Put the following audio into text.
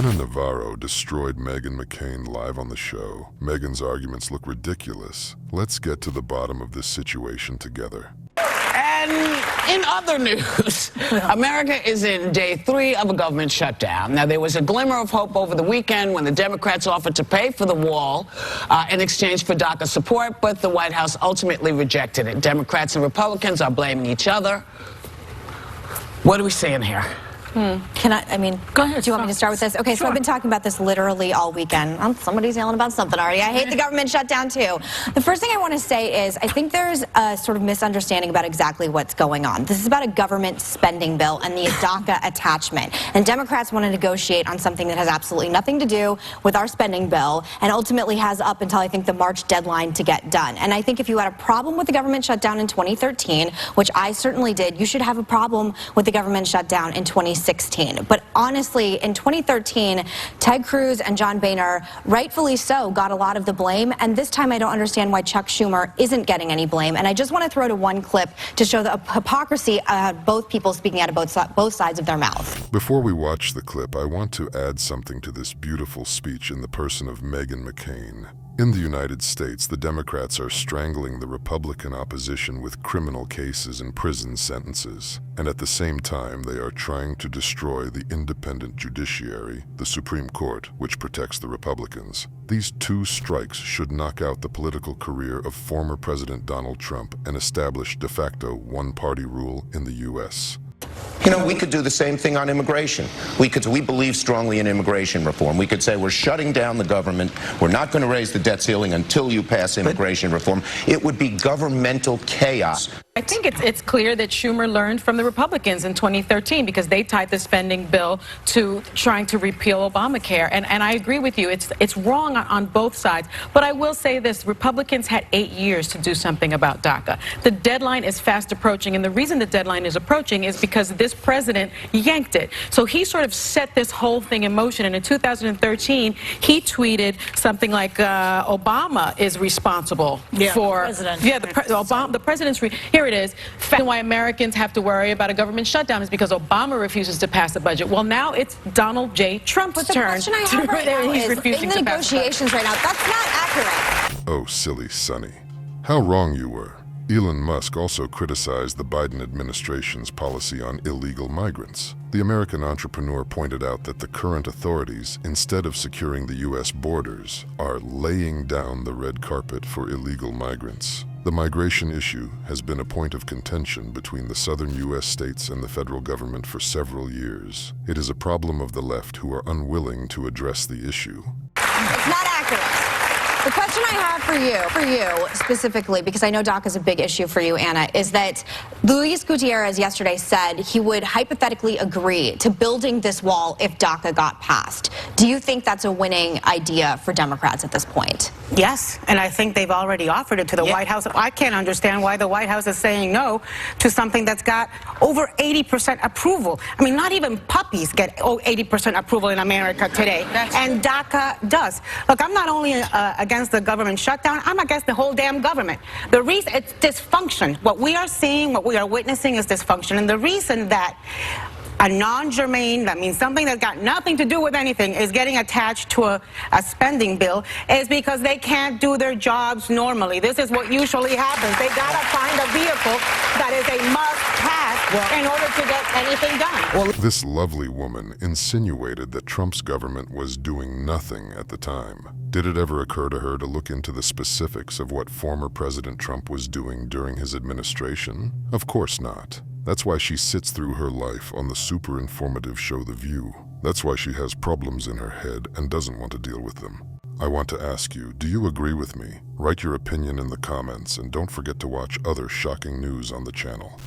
Navaro destroyed Meghan McCain live on the show. Meghan's arguments look ridiculous. Let's get to the bottom of this situation together. And in other news, America is in day 3 of a government shutdown. Now, there was a glimmer of hope over the weekend when the Democrats offered to pay for the wall in exchange for DACA support, but the White House ultimately rejected it. Democrats and Republicans are blaming each other. What are we saying here? Can I mean, go ahead. Do you want me to start with this? Okay, so I've been talking about this literally all weekend. Somebody's yelling about something already. I hate the government shutdown, too. The first thing I want to say is I think there's a sort of misunderstanding about exactly what's going on. This is about a government spending bill and the DACA attachment. And Democrats want to negotiate on something that has absolutely nothing to do with our spending bill and ultimately has up until, I think, the March deadline to get done. And I think if you had a problem with the government shutdown in 2013, which I certainly did, you should have a problem with the government shutdown in 2016. But honestly, in 2013, Ted Cruz and John Boehner, rightfully so, got a lot of the blame. And this time, I don't understand why Chuck Schumer isn't getting any blame. And I just want to throw to one clip to show the hypocrisy of both people speaking out of both sides of their mouth. Before we watch the clip, I want to add something to this beautiful speech in the person of Meghan McCain. In the United States, the Democrats are strangling the Republican opposition with criminal cases and prison sentences. And at the same time, they are trying to destroy the independent judiciary, the Supreme Court, which protects the Republicans. These two strikes should knock out the political career of former President Donald Trump and establish de facto one-party rule in the U.S. You know, we could do the same thing on immigration. We believe strongly in immigration reform. We could say we're shutting down the government. We're not going to raise the debt ceiling until you pass immigration reform. It would be governmental chaos. I think it's clear that Schumer learned from the Republicans in 2013 because they tied the spending bill to trying to repeal Obamacare. And I agree with you. It's wrong on both sides. But I will say this. Republicans had 8 years to do something about DACA. The deadline is fast approaching. And the reason the deadline is approaching is because this president yanked it. So he sort of set this whole thing in motion. And in 2013, he tweeted something like Obama is responsible for... the president's... Here it is. Why Americans have to worry about a government shutdown is because Obama refuses to pass a budget. Well, now it's Donald J. Trump's turn. But the question I have right now is, in the negotiations right now, that's not accurate. Oh, silly Sonny. How wrong you were. Elon Musk also criticized the Biden administration's policy on illegal migrants. The American entrepreneur pointed out that the current authorities, instead of securing the U.S. borders, are laying down the red carpet for illegal migrants. The migration issue has been a point of contention between the southern U.S. states and the federal government for several years. It is a problem of the left who are unwilling to address the issue. It's not accurate. The question I have for you specifically, because I know DACA is a big issue for you, Anna, is that Luis Gutierrez yesterday said he would hypothetically agree to building this wall if DACA got passed. Do you think that's a winning idea for Democrats at this point? Yes, and I think they've already offered it to the White House. I can't understand why the White House is saying no to something that's got over 80% approval. I mean, not even puppies get 80% approval in America today, and DACA does. Look, I'm not only against the government shutdown, I'm against the whole damn government. The reason it's dysfunction. What we are seeing, what we are witnessing is dysfunction, and the reason that a non-germane, that means something that's got nothing to do with anything, is getting attached to a spending bill is because they can't do their jobs normally. This is what usually happens. They gotta find a vehicle that is a must-pass in order to get anything done. This lovely woman insinuated that Trump's government was doing nothing at the time. Did it ever occur to her to look into the specifics of what former President Trump was doing during his administration? Of course not. That's why she sits through her life on the super informative show The View. That's why she has problems in her head and doesn't want to deal with them. I want to ask you, do you agree with me? Write your opinion in the comments and don't forget to watch other shocking news on the channel.